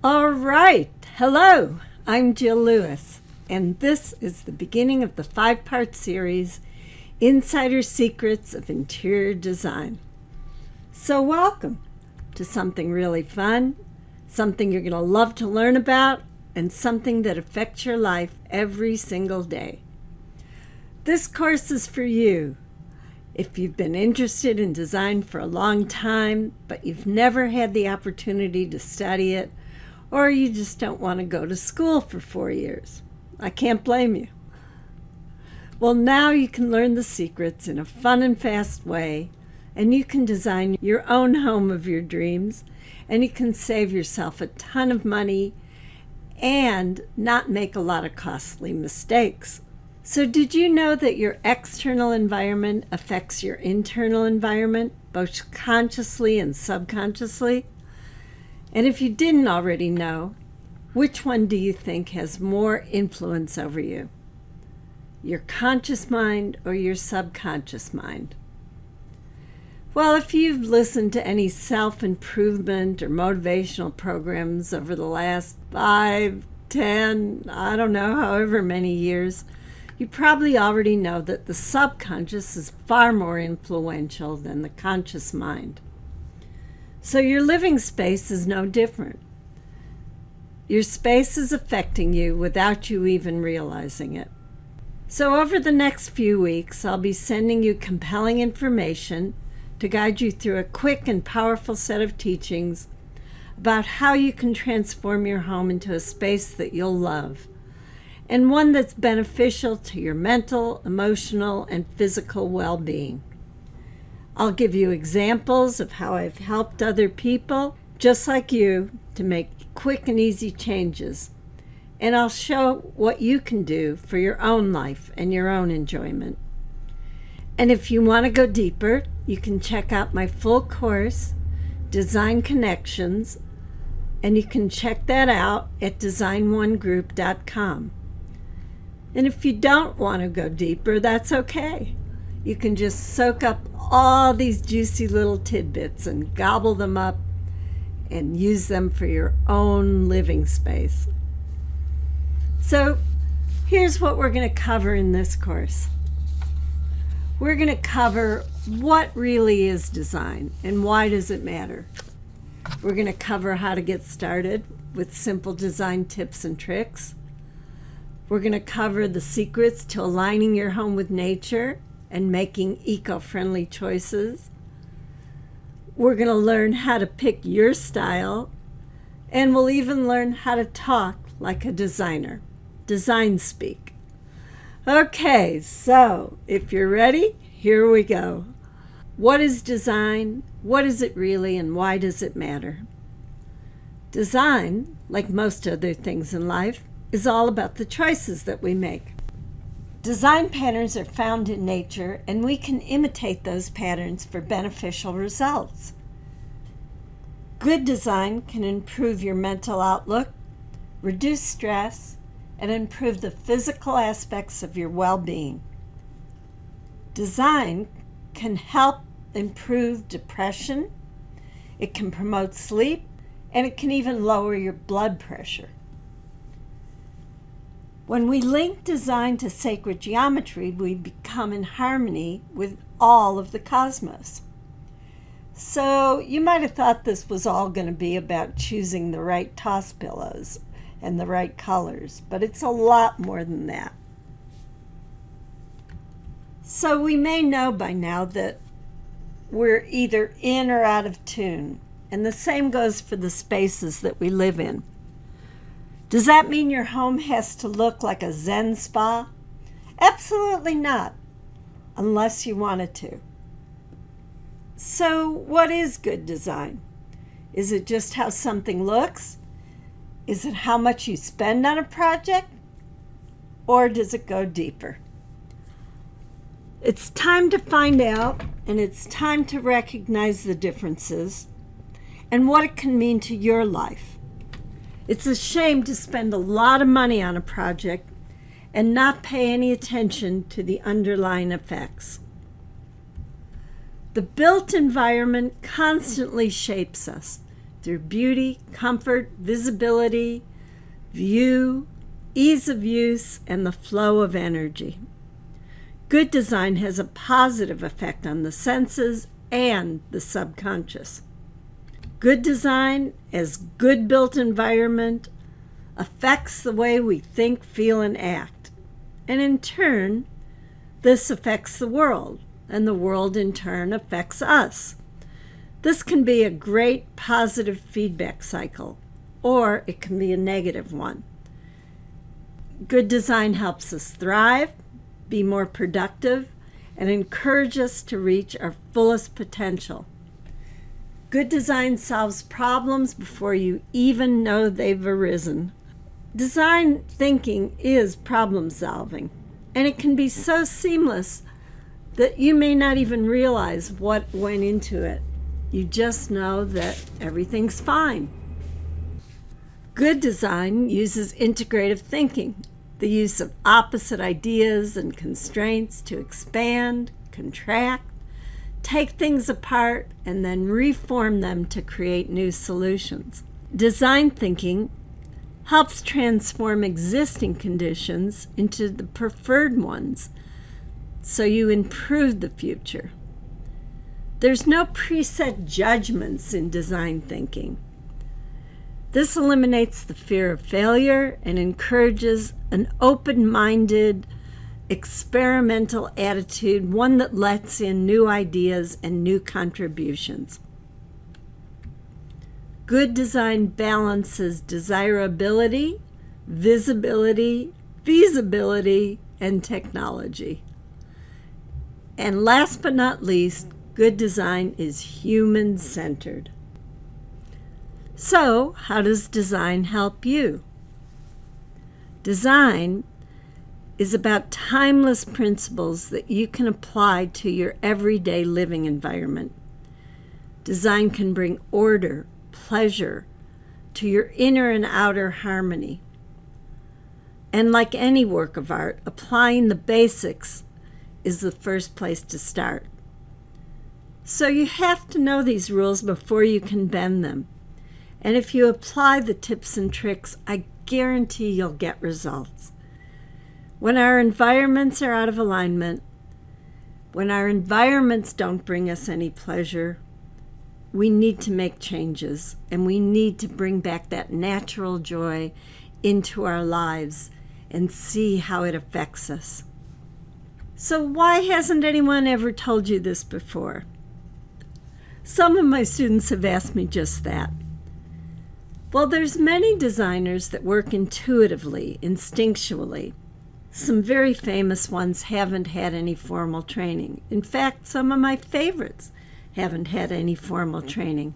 All right. Hello, I'm Jill Lewis, and this is the beginning of the 5-part series, Insider Secrets of Interior Design. So welcome to something really fun, something you're going to love to learn about, and something that affects your life every single day. This course is for you. If you've been interested in design for a long time, but you've never had the opportunity to study it, or you just don't want to go to school for 4 years. I can't blame you. Well, now you can learn the secrets in a fun and fast way, and you can design your own home of your dreams, and you can save yourself a ton of money and not make a lot of costly mistakes. So did you know that your external environment affects your internal environment, both consciously and subconsciously? And if you didn't already know, which one do you think has more influence over you? Your conscious mind or your subconscious mind? Well, if you've listened to any self-improvement or motivational programs over the last 5, 10, I don't know, however many years, you probably already know that the subconscious is far more influential than the conscious mind. So your living space is no different. Your space is affecting you without you even realizing it. So over the next few weeks, I'll be sending you compelling information to guide you through a quick and powerful set of teachings about how you can transform your home into a space that you'll love, and one that's beneficial to your mental, emotional, and physical well-being. I'll give you examples of how I've helped other people, just like you, to make quick and easy changes. And I'll show what you can do for your own life and your own enjoyment. And if you want to go deeper, you can check out my full course, Design Connections, and you can check that out at design1group.com. And if you don't want to go deeper, that's okay. You can just soak up all these juicy little tidbits and gobble them up and use them for your own living space. So here's what we're going to cover in this course. We're going to cover what really is design and why does it matter. We're going to cover how to get started with simple design tips and tricks. We're going to cover the secrets to aligning your home with nature and making eco-friendly choices. We're going to learn how to pick your style, and we'll even learn how to talk like a designer. Design speak. Okay, so if you're ready, here we go. What is design? What is it really, and why does it matter? Design, like most other things in life, is all about the choices that we make. Design patterns are found in nature, and we can imitate those patterns for beneficial results. Good design can improve your mental outlook, reduce stress, and improve the physical aspects of your well-being. Design can help improve depression, it can promote sleep, and it can even lower your blood pressure. When we link design to sacred geometry, we become in harmony with all of the cosmos. So you might have thought this was all going to be about choosing the right toss pillows and the right colors, but it's a lot more than that. So we may know by now that we're either in or out of tune, and the same goes for the spaces that we live in. Does that mean your home has to look like a Zen spa? Absolutely not, unless you want it to. So what is good design? Is it just how something looks? Is it how much you spend on a project? Or does it go deeper? It's time to find out, and it's time to recognize the differences and what it can mean to your life. It's a shame to spend a lot of money on a project and not pay any attention to the underlying effects. The built environment constantly shapes us, through beauty, comfort, visibility, view, ease of use, and the flow of energy. Good design has a positive effect on the senses and the subconscious. Good design, as good built environment, affects the way we think, feel, and act. And in turn, this affects the world, and the world in turn affects us. This can be a great positive feedback cycle, or it can be a negative one. Good design helps us thrive, be more productive, and encourage us to reach our fullest potential. Good design solves problems before you even know they've arisen. Design thinking is problem solving, and it can be so seamless that you may not even realize what went into it. You just know that everything's fine. Good design uses integrative thinking, the use of opposite ideas and constraints to expand, contract, take things apart, and then reform them to create new solutions. Design thinking helps transform existing conditions into the preferred ones, so you improve the future. There's no preset judgments in design thinking. This eliminates the fear of failure and encourages an open-minded, experimental attitude, one that lets in new ideas and new contributions. Good design balances desirability, visibility, feasibility, and technology. And last but not least, good design is human-centered. So, how does design help you? Design is about timeless principles that you can apply to your everyday living environment. Design can bring order, pleasure to your inner and outer harmony. And like any work of art, applying the basics is the first place to start. So you have to know these rules before you can bend them. And if you apply the tips and tricks, I guarantee you'll get results. When our environments are out of alignment, when our environments don't bring us any pleasure, we need to make changes, and we need to bring back that natural joy into our lives and see how it affects us. So why hasn't anyone ever told you this before? Some of my students have asked me just that. Well, there's many designers that work intuitively, instinctually. Some very famous ones haven't had any formal training. In fact, some of my favorites haven't had any formal training.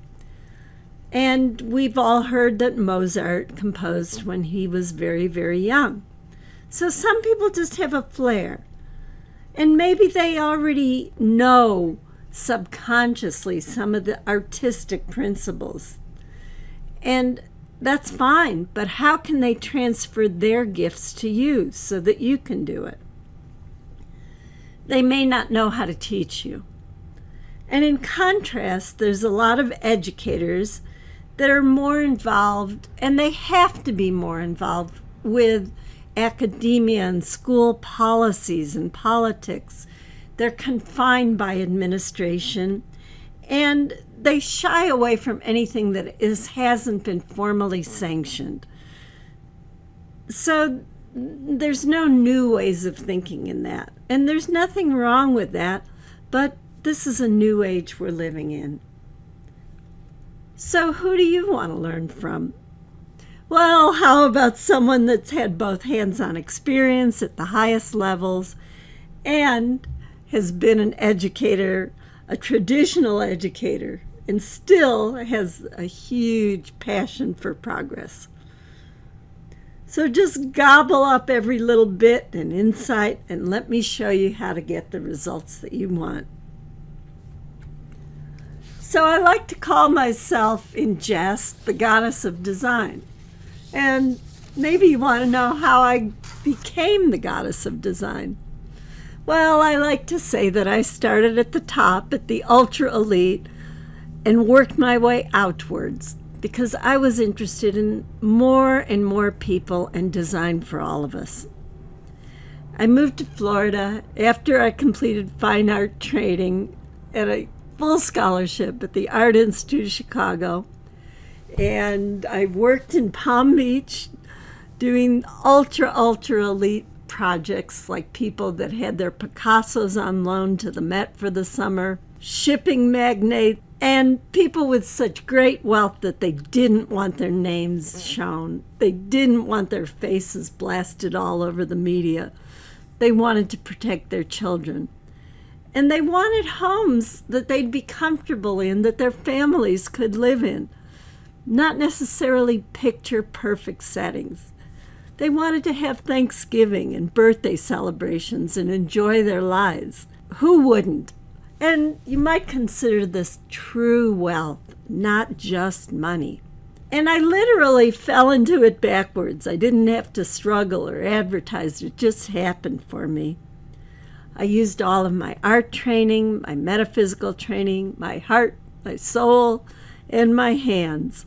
And we've all heard that Mozart composed when he was very, very young. So some people just have a flair. And maybe they already know subconsciously some of the artistic principles. And that's fine, but how can they transfer their gifts to you so that you can do it? They may not know how to teach you. And in contrast, there's a lot of educators that are more involved, and they have to be more involved with academia and school policies and politics. They're confined by administration, and they shy away from anything that hasn't been formally sanctioned. So there's no new ways of thinking in that. And there's nothing wrong with that, but this is a new age we're living in. So who do you want to learn from? Well, how about someone that's had both hands-on experience at the highest levels and has been an educator, a traditional educator, and still has a huge passion for progress. So just gobble up every little bit and insight and let me show you how to get the results that you want. So I like to call myself, in jest, the goddess of design. And maybe you want to know how I became the goddess of design. Well, I like to say that I started at the top, at the ultra elite, and worked my way outwards. because I was interested in more and more people and design for all of us. I moved to Florida after I completed fine art training at a full scholarship at the Art Institute of Chicago. And I worked in Palm Beach doing ultra elite projects, like people that had their Picassos on loan to the Met for the summer, shipping magnates, and people with such great wealth that they didn't want their names shown. They didn't want their faces blasted all over the media. They wanted to protect their children. And they wanted homes that they'd be comfortable in, that their families could live in. Not necessarily picture-perfect settings. They wanted to have Thanksgiving and birthday celebrations and enjoy their lives. Who wouldn't? And you might consider this true wealth, not just money. And I literally fell into it backwards. I didn't have to struggle or advertise. It just happened for me. I used all of my art training, my metaphysical training, my heart, my soul, and my hands.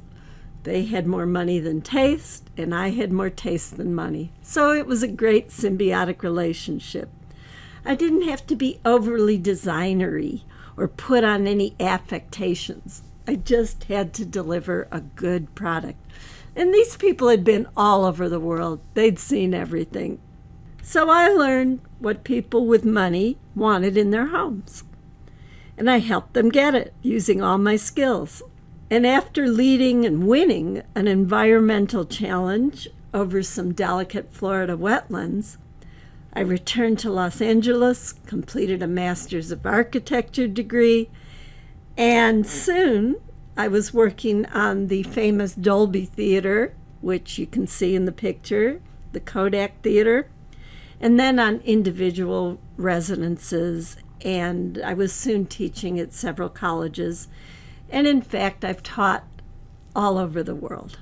They had more money than taste, and I had more taste than money. So it was a great symbiotic relationship. I didn't have to be overly designery or put on any affectations. I just had to deliver a good product. And these people had been all over the world. They'd seen everything. So I learned what people with money wanted in their homes. And I helped them get it using all my skills. And after leading and winning an environmental challenge over some delicate Florida wetlands, I returned to Los Angeles, completed a Master's of Architecture degree, and soon I was working on the famous Dolby Theater, which you can see in the picture, the Kodak Theater, and then on individual residences, and I was soon teaching at several colleges, and in fact I've taught all over the world.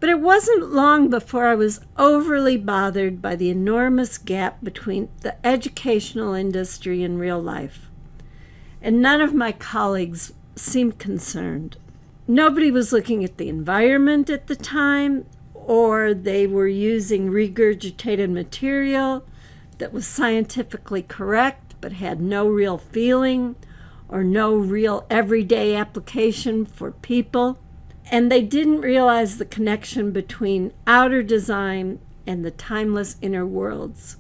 But it wasn't long before I was overly bothered by the enormous gap between the educational industry and real life. And none of my colleagues seemed concerned. Nobody was looking at the environment at the time, or they were using regurgitated material that was scientifically correct but had no real feeling or no real everyday application for people. And they didn't realize the connection between outer design and the timeless inner worlds.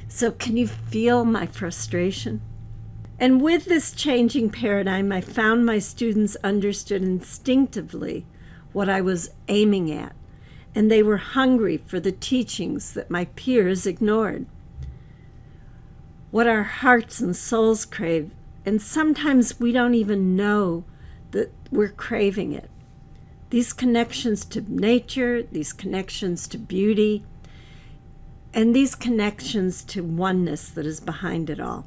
So can you feel my frustration? And with this changing paradigm, I found my students understood instinctively what I was aiming at, and they were hungry for the teachings that my peers ignored. What our hearts and souls crave, and sometimes we don't even know that we're craving it. These connections to nature, these connections to beauty, and these connections to oneness that is behind it all.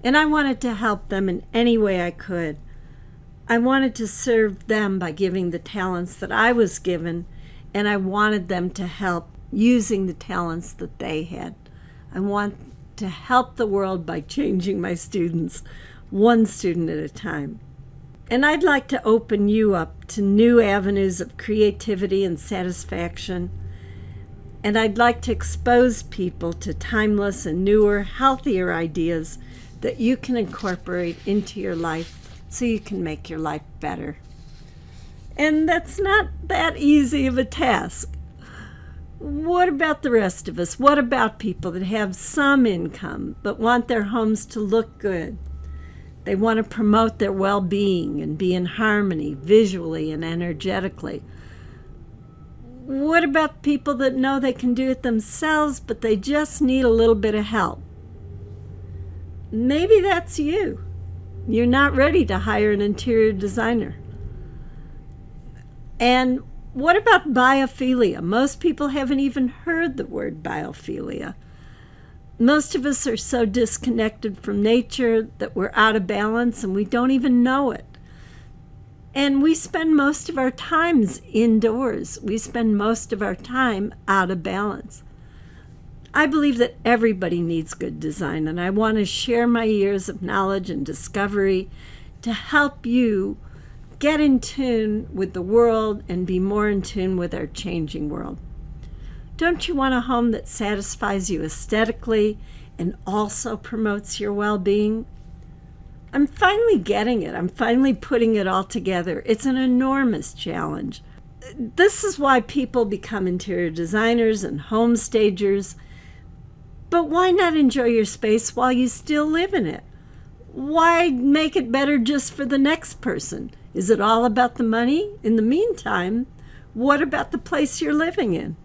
And I wanted to help them in any way I could. I wanted to serve them by giving the talents that I was given, and I wanted them to help using the talents that they had. I want to help the world by changing my students, one student at a time. And I'd like to open you up to new avenues of creativity and satisfaction. And I'd like to expose people to timeless and newer, healthier ideas that you can incorporate into your life so you can make your life better. And that's not that easy of a task. What about the rest of us? What about people that have some income but want their homes to look good? They want to promote their well-being and be in harmony visually and energetically. What about people that know they can do it themselves, but they just need a little bit of help? Maybe that's you. You're not ready to hire an interior designer. And what about biophilia? Most people haven't even heard the word biophilia. Most of us are so disconnected from nature that we're out of balance and we don't even know it. And we spend most of our times indoors. We spend most of our time out of balance. I believe that everybody needs good design, and I want to share my years of knowledge and discovery to help you get in tune with the world and be more in tune with our changing world. Don't you want a home that satisfies you aesthetically and also promotes your well-being? I'm finally getting it. I'm finally putting it all together. It's an enormous challenge. This is why people become interior designers and home stagers. But why not enjoy your space while you still live in it? Why make it better just for the next person? Is it all about the money? In the meantime, what about the place you're living in?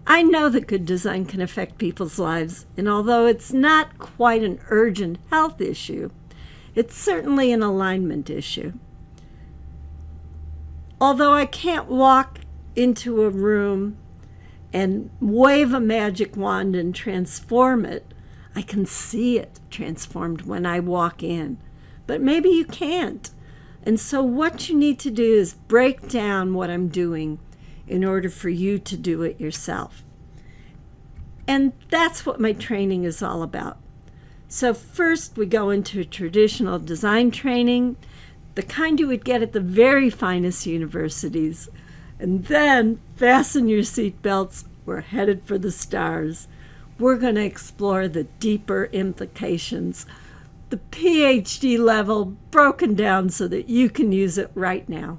I know that good design can affect people's lives, and although it's not quite an urgent health issue, it's certainly an alignment issue. Although I can't walk into a room and wave a magic wand and transform it, I can see it transformed when I walk in. But maybe you can't. And so what you need to do is break down what I'm doing in order for you to do it yourself. And that's what my training is all about. So first we go into a traditional design training, the kind you would get at the very finest universities. And then fasten your seatbelts. We're headed for the stars. We're going to explore the deeper implications, the PhD level broken down so that you can use it right now.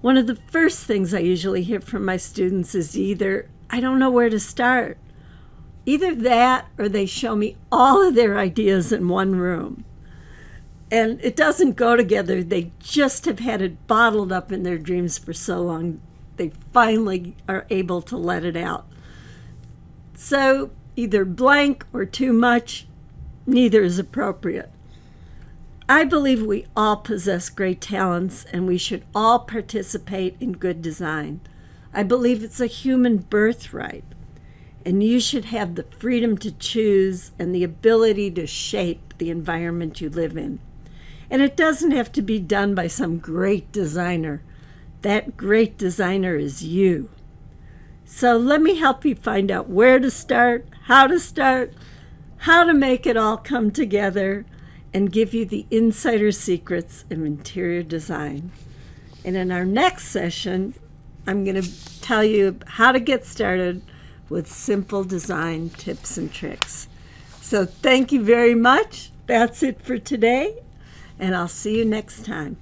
One of the first things I usually hear from my students is either, I don't know where to start. Either that or they show me all of their ideas in one room. And it doesn't go together. They just have had it bottled up in their dreams for so long, they finally are able to let it out. So either blank or too much, neither is appropriate. I believe we all possess great talents and we should all participate in good design. I believe it's a human birthright, and you should have the freedom to choose and the ability to shape the environment you live in. And it doesn't have to be done by some great designer. That great designer is you. So let me help you find out where to start, how to make it all come together, and give you the insider secrets of interior design. And in our next session, I'm going to tell you how to get started with simple design tips and tricks. So thank you very much. That's it for today, and I'll see you next time.